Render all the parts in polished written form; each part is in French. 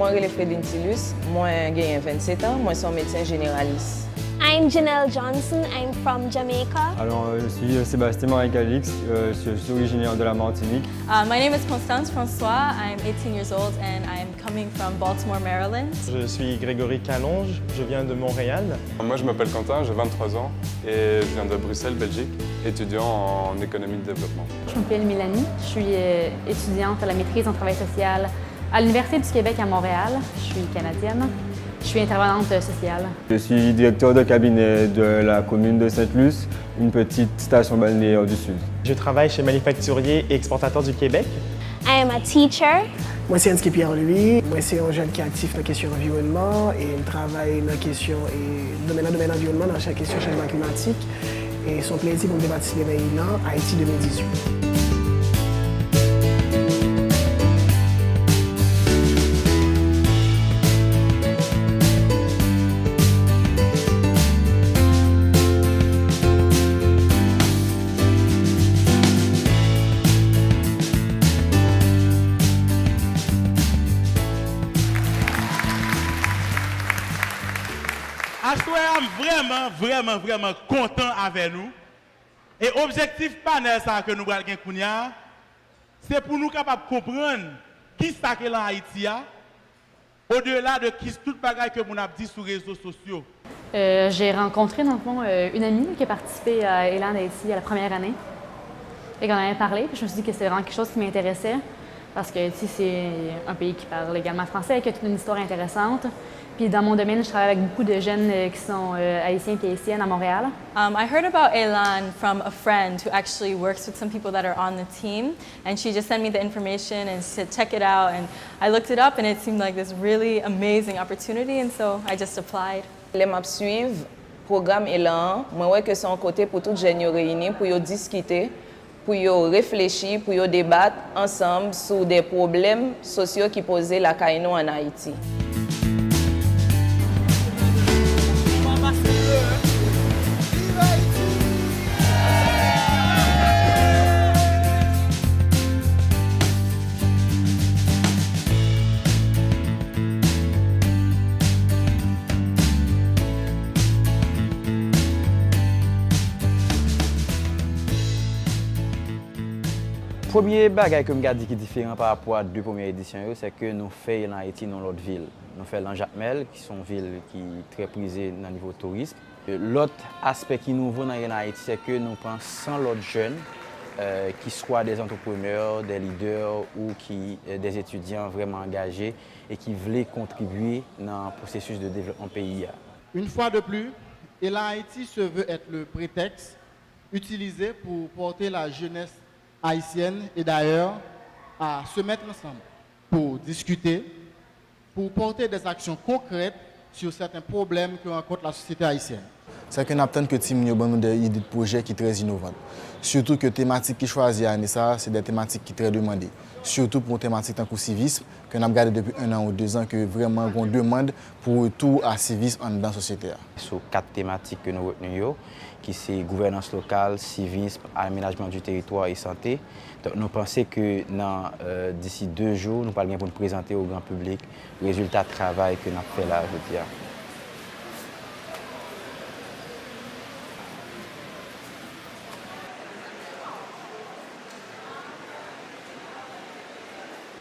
Moi, je suis Fredine Tilus, moi j'ai 27 ans, moi je suis médecin généraliste. I'm Janelle Johnson, I'm from Jamaica. Alors, je suis Sébastien Marie-Calix, je suis originaire de la Martinique. My name is Constance François, I'm 18 years old and I'm coming from Baltimore, Maryland. Je suis Grégory Calonge, je viens de Montréal. Moi je m'appelle Quentin, j'ai 23 ans et je viens de Bruxelles, Belgique, étudiant en économie de développement. Je m'appelle Mélanie, je suis étudiante à la maîtrise en travail social à l'Université du Québec à Montréal. Je suis canadienne. Je suis intervenante sociale. Je suis directeur de cabinet de la commune de Sainte-Luce, une petite station balnéaire du Sud. Je travaille chez Manufacturier et Exportateur du Québec. I am a teacher. Moi, c'est Anski Pierre-Louis. Moi, c'est un jeune qui est actif dans la question environnement et il travaille dans la question domaine environnement, dans la question changement climatique. Et son plaisir pour me débattre les réunions Haïti 2018. Je suis vraiment content avec nous. Et l'objectif panel que nous avons gagné, c'est pour nous capables de comprendre qui est en Haïti, au-delà de tout le bagage que nous avons dit sur les réseaux sociaux. J'ai rencontré dans le fond une amie qui a participé à Élan d'Haïti à la première année. Et qu'on en avait parlé, puis je me suis dit que c'était vraiment quelque chose qui m'intéressait. Parce que c'est un pays qui parle également français, qui a toute une histoire intéressante. Puis dans mon domaine, je travaille avec beaucoup de jeunes qui sont haïtiens et haïtiennes à Montréal. I heard about Elan from a friend who actually works with some people that are on the team, and she just sent me the information and said check it out, and I looked it up and it seemed like this really amazing opportunity, and so I just applied. Les maps suivent programme Elan, moi ouais que c'est un côté pour toutes jeunes réunis pour y discuter, pour y réfléchir, pour y débattre ensemble sur des problèmes sociaux qui posaient la caïno en Haïti. Le premier bagage que je dis qui est différent par rapport à deux premières éditions, c'est que nous faisons en Haïti dans l'autre ville. Nous faisons en Jacmel, qui sont une ville qui est très prisée dans le niveau tourisme. L'autre aspect qui est nouveau dans Haïti, c'est que nous prenons 100 autres jeunes, qui soient des entrepreneurs, des leaders ou des étudiants vraiment engagés et qui veulent contribuer dans le processus de développement pays. Une fois de plus, Élan Haïti se veut être le prétexte utilisé pour porter la jeunesse haïtienne et d'ailleurs à se mettre ensemble pour discuter, pour porter des actions concrètes sur certains problèmes que rencontre la société haïtienne. C'est qu'on attend que Tim nous donne des idées de projets qui sont très innovantes. Surtout que les thématiques qui choisissent à ça, c'est des thématiques qui sont très demandées. Surtout pour une thématique comme le civisme, que nous avons regardé depuis 1 an ou 2 ans, que vraiment on demande pour retour à civisme dans la société. Sur 4 thématiques que nous retenons, qui sont gouvernance locale, civisme, aménagement du territoire et santé. Donc, nous pensons que d'ici 2 jours, nous allons pour nous présenter au grand public le résultat de travail que nous avons fait là aujourd'hui.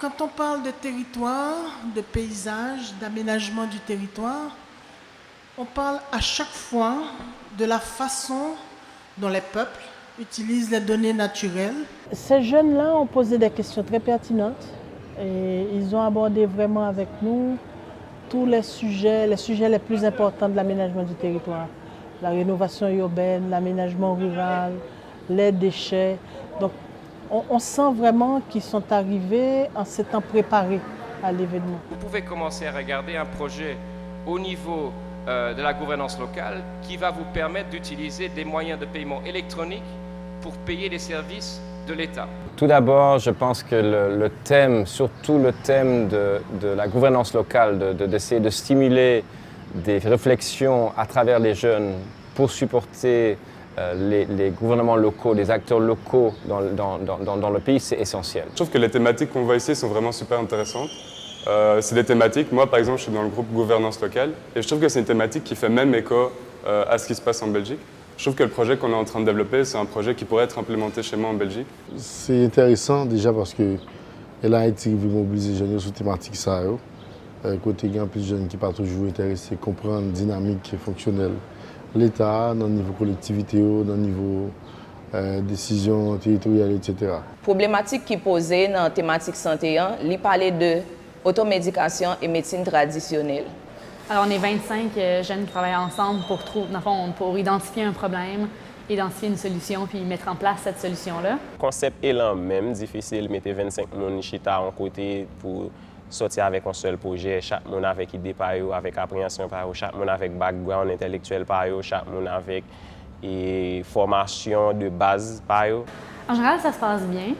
Quand on parle de territoire, de paysage, d'aménagement du territoire, on parle à chaque fois de la façon dont les peuples utilisent les données naturelles. Ces jeunes-là ont posé des questions très pertinentes et ils ont abordé vraiment avec nous tous les sujets les plus importants de l'aménagement du territoire. La rénovation urbaine, l'aménagement rural, les déchets. Donc, on sent vraiment qu'ils sont arrivés en s'étant préparés à l'événement. Vous pouvez commencer à regarder un projet au niveau de la gouvernance locale qui va vous permettre d'utiliser des moyens de paiement électroniques pour payer les services de l'État. Tout d'abord, je pense que le thème, surtout le thème de la gouvernance locale, d'essayer de stimuler des réflexions à travers les jeunes pour supporter les gouvernements locaux, les acteurs locaux dans le pays, c'est essentiel. Je trouve que les thématiques qu'on voit ici sont vraiment super intéressantes C'est des thématiques. Moi, par exemple, je suis dans le groupe gouvernance locale et je trouve que c'est une thématique qui fait même écho à ce qui se passe en Belgique. Je trouve que le projet qu'on est en train de développer, c'est un projet qui pourrait être implémenté chez moi en Belgique. C'est intéressant déjà parce que elle a été mobilisée les jeunes sur thématique ça. Côté il y a plus de jeunes qui ne sont pas toujours intéressés à comprendre la dynamique fonctionnelle. L'État, dans le niveau collectivité, dans le niveau décision territoriale, etc. Problématique qui posée dans la thématique santé, il parlait de automédication et médecine traditionnelle. Alors, on est 25 jeunes qui travaillent ensemble pour identifier un problème, identifier une solution, puis mettre en place cette solution-là. Le concept est le même, difficile, mettre 25 personnes chita en côté pour sortir avec un seul projet, chaque monde avec idée par eux, avec appréhension par eux, chaque monde avec background intellectuel par eux, chaque monde avec formation de base par eux. En général, ça se passe bien.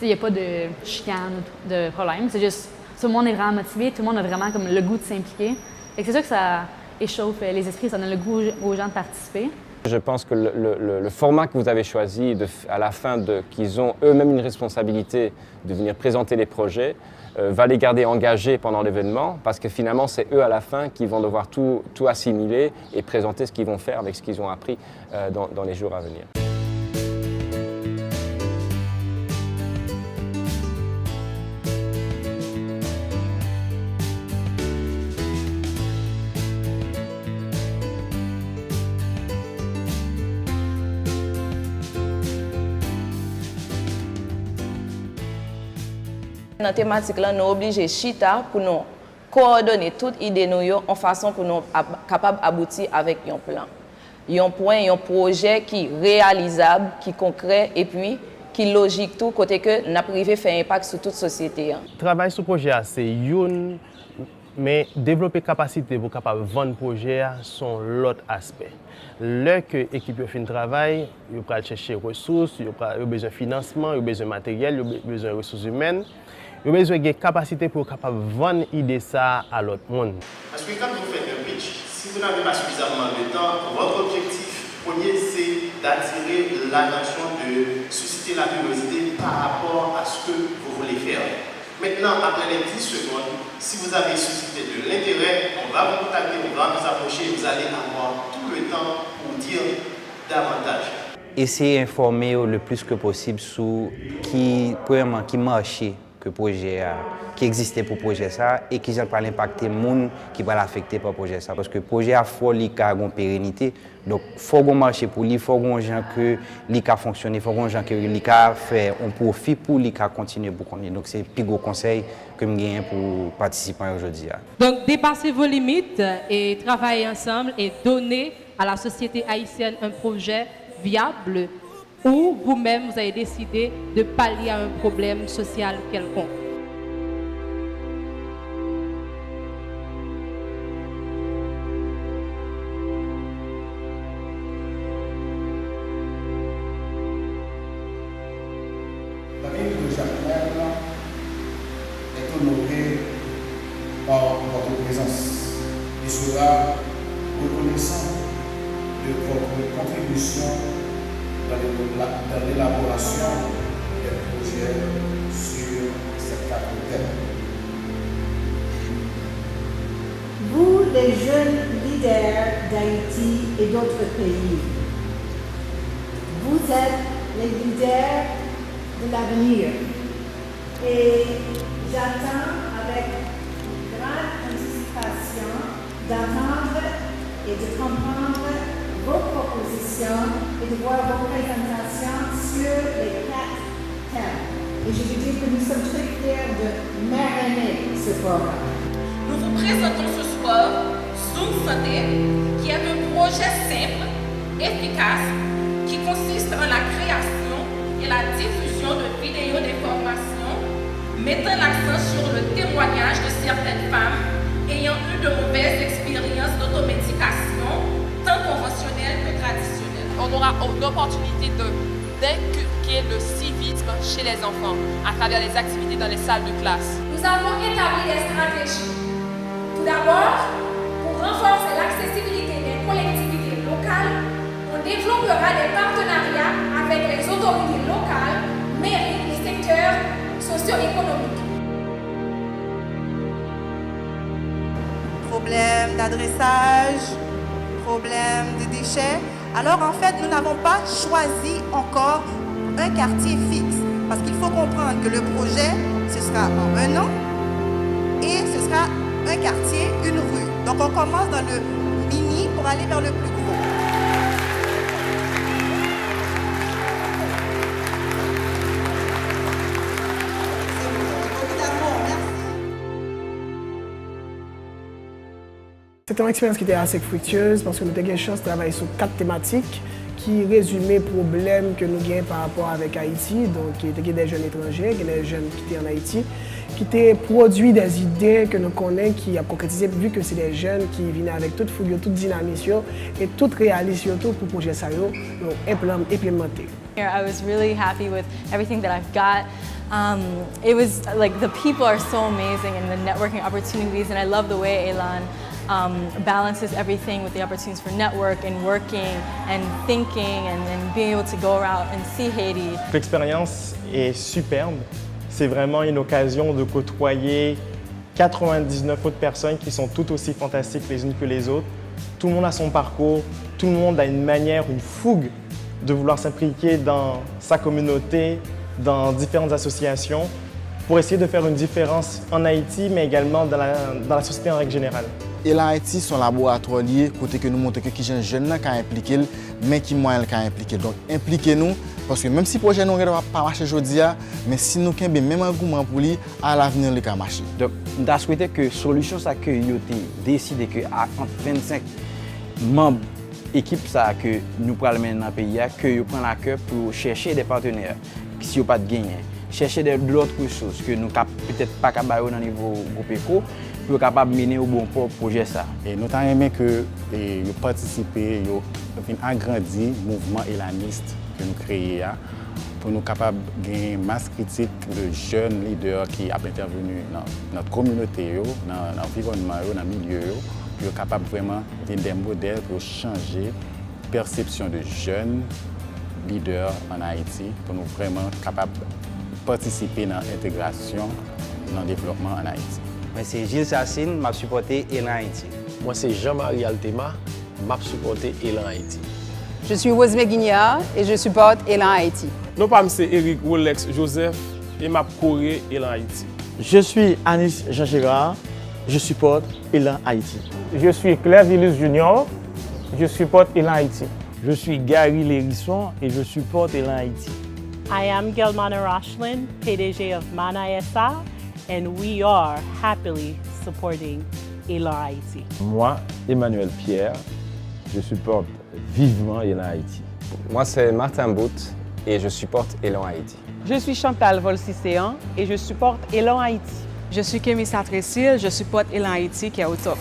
Il n'y a pas de chicane ou de problème. C'est juste, tout le monde est vraiment motivé, tout le monde a vraiment comme le goût de s'impliquer. C'est sûr que ça échauffe les esprits, ça donne le goût aux gens de participer. Je pense que le format que vous avez choisi, à la fin, qu'ils ont eux-mêmes une responsabilité de venir présenter les projets, va les garder engagés pendant l'événement, parce que finalement, c'est eux à la fin qui vont devoir tout assimiler et présenter ce qu'ils vont faire avec ce qu'ils ont appris dans les jours à venir. Dans la thématique, nous sommes obligés de chita pour nous coordonner toutes les idées en façon pour nous capables d'aboutir avec un plan. Un point, un projet qui est réalisable, qui est concret et puis qui est logique tout, côté que nous avons fait un impact sur toute la société. Travail sur le projet, c'est une, mais développer capacité pour capable vendre le projet sont l'autre aspect. Lorsque l'équipe fait un travail, il va chercher des ressources, il a besoin de financement, il a besoin de matériel, il a besoin de ressources humaines. Il a besoin de capacité pour capable vendre l'idée ça à l'autre monde. Parce que quand vous faites un pitch, si vous n'avez pas suffisamment de temps, votre objectif premier c'est d'attirer l'attention, de susciter la curiosité par rapport à ce que vous voulez faire. Maintenant, après les 10 secondes, si vous avez suscité de l'intérêt, on va vous contacter, on va vous approcher, vous allez avoir tout le temps pour dire davantage. Essayer d'informer le plus que possible sur premièrement, qui marchait que projet qui existait pour le projet ça et qui va impacter les gens qui va l'affecter par le projet ça parce que le projet a faut une pérennité donc il faut qu'on marche pour lui, il faut qu'on gens que l'ICA fonctionne, il faut qu'on gens que l'ICA fait un profit pour l'ICA continuer pour connaître donc c'est le plus gros conseil que je gagne pour participer aujourd'hui. Donc dépasser vos limites et travailler ensemble et donner à la société haïtienne un projet viable ou vous-même, vous avez décidé de pallier à un problème social quelconque. La ville de Jacmel est honorée par votre présence et sera reconnaissant de votre contribution dans l'élaboration des projets sur cette carte thème. Vous, les jeunes leaders d'Haïti et d'autres pays, vous êtes les leaders de l'avenir. Et j'attends avec grande anticipation d'attendre et de comprendre vos propositions et de voir vos présentations sur les 4 thèmes. Et je veux dire que nous sommes très fiers de marrainer ce programme. Nous vous présentons ce soir Zoom Santé, qui est un projet simple, efficace, qui consiste en la création et la diffusion de vidéos d'information mettant l'accent sur le témoignage de certaines femmes ayant eu de mauvaises expériences d'automédication, tant conventionnelle que traditionnelle. On aura l'opportunité d'inculquer le civisme chez les enfants à travers les activités dans les salles de classe. Nous avons établi des stratégies. Tout d'abord, pour renforcer l'accessibilité des collectivités locales, on développera des partenariats avec les autorités locales, mairies et secteurs socio-économiques. dressage, problème des déchets. Alors en fait, nous n'avons pas choisi encore un quartier fixe parce qu'il faut comprendre que le projet, ce sera en 1 an et ce sera un quartier, une rue. Donc on commence dans le mini pour aller vers le plus gros. C'était une expérience qui était assez fructueuse parce que nous avons eu la chance de travailler sur 4 thématiques qui résumaient les problèmes que nous avons par rapport avec Haïti. Donc, il y a des jeunes étrangers, il y a des jeunes qui étaient en Haïti, qui étaient produits des idées que nous connaissons, qui ont concrétisé, vu que c'est des jeunes qui viennent avec toute fougue, toute dynamisme et toute réalisation pour le projet ça, implémenter. I was really happy with everything that I've got. It was like the people are so amazing and the networking opportunities, and I love the way Elan balances everything with the opportunities for network and working and thinking and being able to go around and see Haiti. L'expérience est superbe. C'est vraiment une occasion de côtoyer 99 autres personnes qui sont toutes aussi fantastiques les unes que les autres. Tout le monde a son parcours, tout le monde a une manière, une fougue de vouloir s'impliquer dans sa communauté, dans différentes associations, pour essayer de faire une différence en Haïti, mais également dans la société en règle générale. Elan Haïti, son laboratoire lié, côté que nous montrons que qui sont jeunes qui impliqués, mais qui moyens qui impliqués. Donc impliquez-nous, parce que même si le projet ne va pas marcher aujourd'hui, mais si nous avons même engouement pour lui, à l'avenir, il va marcher. Donc, nous avons souhaité que la solution, c'est que nous avons décidé que entre 25 membres équipe que nous prenons dans le pays, que nous prenons à cœur pour chercher des partenaires si nous n'avons pas de gain. Chercher d'autres ressources que nous ne peut-être pas capables au niveau groupe éco pour capable mener au bon projet ça. Et nous avons aimé que vous participez, vous agrandir le mouvement élaniste que nous créons pour nous capables de gagner une masse critique de jeunes leaders qui ont intervenu dans notre communauté, dans l'environnement, dans le milieu, pour être capables vraiment de des modèles pour changer la perception de jeunes leaders en Haïti, pour nous vraiment capables participer dans l'intégration, dans le développement en Haïti. Moi, c'est Gilles Sassine, je supporte Elan Haïti. Moi, c'est Jean-Marie Altema, je supporte Elan Haïti. Je suis Rosemée Guignard et je supporte Elan Haïti. Nous sommes Eric Rolex Joseph et je supporte Elan Haïti. Je suis Anis Jean Gérard, je supporte Elan Haïti. Je suis Claire Villus Junior, je supporte Elan Haïti. Je suis Gary Lérisson et je supporte Elan Haïti. I am Gelmana Rochlin, PDG of Mana SA, and we are happily supporting Elan Haïti. Moi, Emmanuel Pierre, je supporte vivement Elan Haïti. Moi, c'est Martin Bout et je supporte Elan Haïti. Je suis Chantal Volcicéan et je supporte Elan Haïti. Je suis Kémy Satrécile, je supporte Elan Haïti qui est au top.